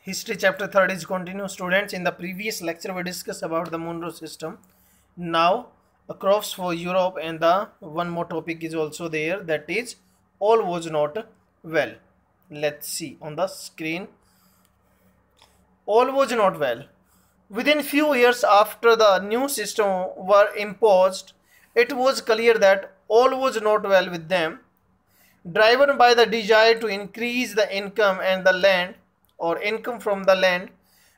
History chapter 3rd is continued. Students, in the previous lecture we discussed about the Monroe system. Now crops for Europe, and the one more topic is also there, that is all was not well. Let's see on the screen. All was not well. Within few years after the new system were imposed, it was clear that all was not well with them. Driven by the desire to increase the income and the land or income from the land,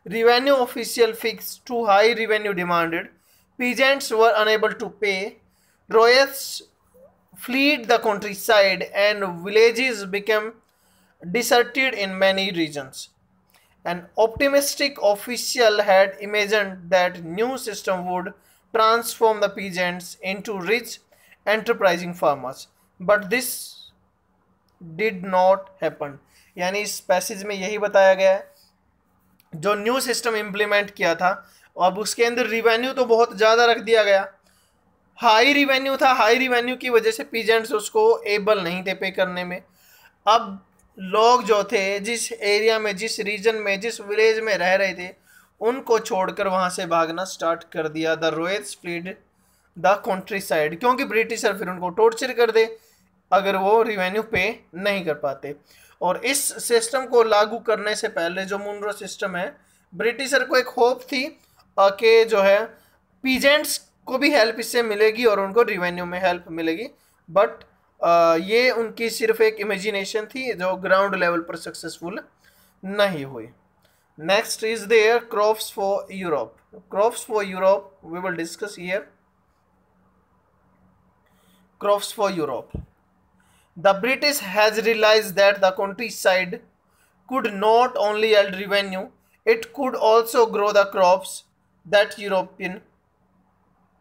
revenue official fixed too high revenue demanded. Peasants were unable to pay. Royals fled the countryside and villages became deserted in many regions. An optimistic official had imagined that new system would transform the peasants into rich, enterprising farmers. But this did not happen. यानी इस passage में यही बताया गया है, जो new system implement किया था अब उसके अंदर रिवेन्यू तो बहुत ज़्यादा रख दिया गया, हाई रिवेन्यू था, हाई रिवेन्यू की वजह से पीजेंट्स उसको एबल नहीं थे पे करने में। अब लोग जो थे जिस एरिया में, जिस रीजन में, जिस विलेज में रह रहे थे, उनको छोड़कर वहाँ से भागना स्टार्ट कर दिया। The Royals fled the country side, क्योंकि ब्रिटिशर फिर उनको टॉर्चर कर दे अगर वो रिवेन्यू पे नहीं कर पाते। और इस सिस्टम को लागू करने से पहले जो मुनरो सिस्टम है, ब्रिटिशर को एक होप थी कि जो है पीजेंट्स को भी हेल्प इससे मिलेगी और उनको रिवेन्यू में हेल्प मिलेगी, बट ये उनकी सिर्फ एक इमेजिनेशन थी जो ग्राउंड लेवल पर सक्सेसफुल नहीं हुई। Next is there crops for Europe. Crops for Europe we will discuss here. Crops for Europe. The British has realized that the countryside could not only yield revenue, it could also grow the crops that European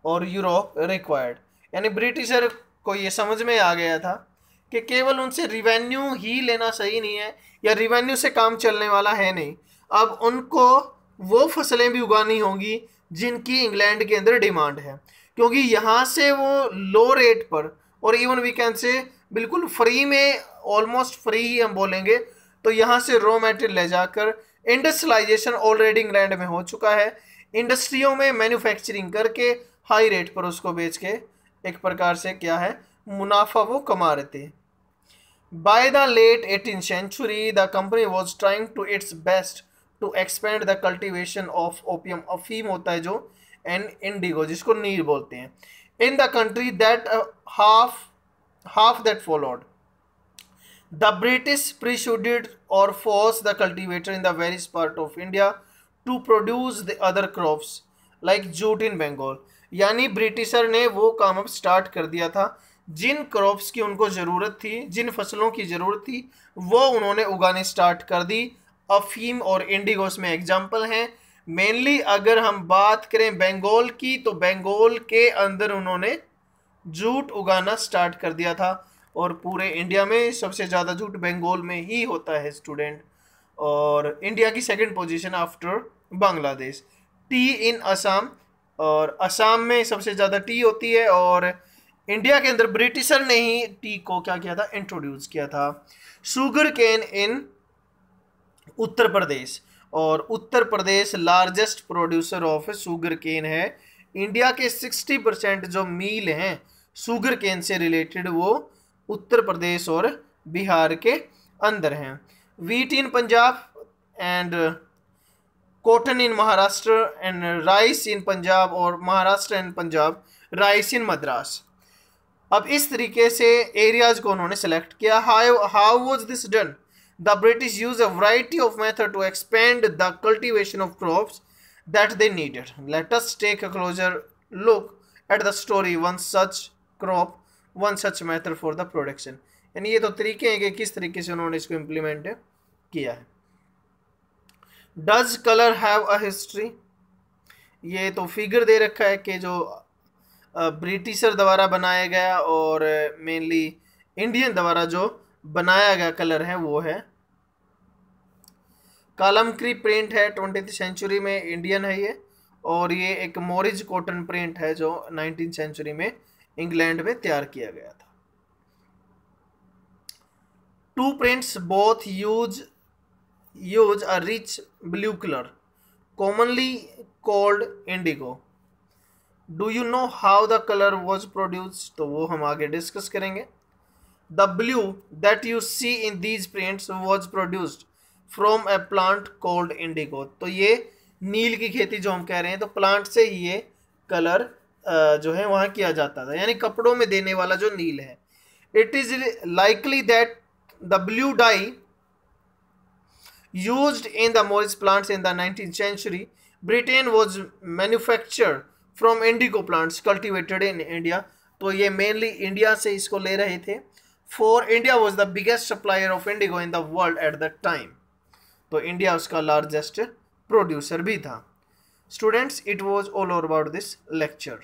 or Europe required. यानी britisher को ये समझ में आ गया था कि केवल उनसे रिवेन्यू ही लेना सही नहीं है, या रिवेन्यू से काम चलने वाला है नहीं। अब उनको वो फसलें भी उगानी होंगी जिनकी इंग्लैंड के अंदर डिमांड है, क्योंकि यहाँ से वो लो रेट पर और इवन वी कैन से बिल्कुल फ्री में, ऑलमोस्ट फ्री ही हम बोलेंगे, तो यहाँ से रॉ मटेरियल ले जाकर इंडस्ट्रियलाइजेशन ऑलरेडी इंग्लैंड में हो चुका है, इंडस्ट्रियों में मैन्युफैक्चरिंग करके हाई रेट पर उसको बेच के एक प्रकार से क्या है मुनाफा वो कमा रहे थे। By the late 18th century the company was trying to its best to expand the cultivation of opium. अफीम होता है जो, एंड इंडिगो जिसको नीर बोलते हैं, in the country that half that followed. The British persuaded or forced the cultivator in the various part of India to produce the other crops like jute in Bengal. यानी britisher ने वो काम अब start कर दिया था, जिन crops की उनको ज़रूरत थी, जिन फसलों की ज़रूरत थी, वो उन्होंने उगाने स्टार्ट कर दी। अफीम और इंडिगोस में एग्जाम्पल हैं। मेनली अगर हम बात करें बंगाल की, तो बंगाल के अंदर उन्होंने जूट उगाना स्टार्ट कर दिया था, और पूरे इंडिया में सबसे ज़्यादा जूट बंगाल में ही होता है स्टूडेंट, और इंडिया की second position after Bangladesh. Tea in Assam, और असम में सबसे ज़्यादा टी होती है, और इंडिया के अंदर ब्रिटिशर ने ही टी को क्या किया था, इंट्रोड्यूस किया था। शुगर केन इन उत्तर प्रदेश, और Uttar Pradesh largest producer of sugar cane है। इंडिया के 60% जो मील हैं शुगर केन से रिलेटेड वो उत्तर प्रदेश और बिहार के अंदर हैं। Wheat in Punjab and cotton in Maharashtra and rice in Punjab, और Maharashtra and Punjab rice in Madras. अब इस तरीके से एरियाज को उन्होंने सेलेक्ट किया। How was this done? The British used a variety of methods to expand the cultivation of crops that they needed. Let us take a closer look at the story one such crop, one such method for the production. यानी ये तो तरीके हैं कि किस तरीके से उन्होंने इसको इम्प्लीमेंट किया है। Does color have a history? ये तो फिगर दे रखा है कि जो ब्रिटिशर द्वारा बनाया गया और मेनली इंडियन द्वारा जो बनाया गया कलर है वो है कालमकरी प्रिंट है, 20th सेंचुरी में इंडियन है ये, और ये एक मोरिज कॉटन प्रिंट है जो 19th सेंचुरी में इंग्लैंड में तैयार किया गया था। Two prints both use use a rich blue color, commonly called indigo. Do you know how the color was produced? तो वो हम आगे डिस्कस करेंगे. The blue that you see in these prints was produced from a plant called indigo. तो ये नील की खेती जो हम कह रहे हैं, तो प्लांट से ही ये कलर जो है वहाँ किया जाता था, यानी कपड़ों में देने वाला जो नील है. It is likely that the blue dye used in the Morris plants in the 19th century, Britain was manufactured from indigo plants cultivated in India. तो ये मेनली इंडिया से इसको ले रहे थे. For India was the biggest supplier of indigo in the world at that time. तो India उसका largest producer भी था. Students, it was all over about this lecture.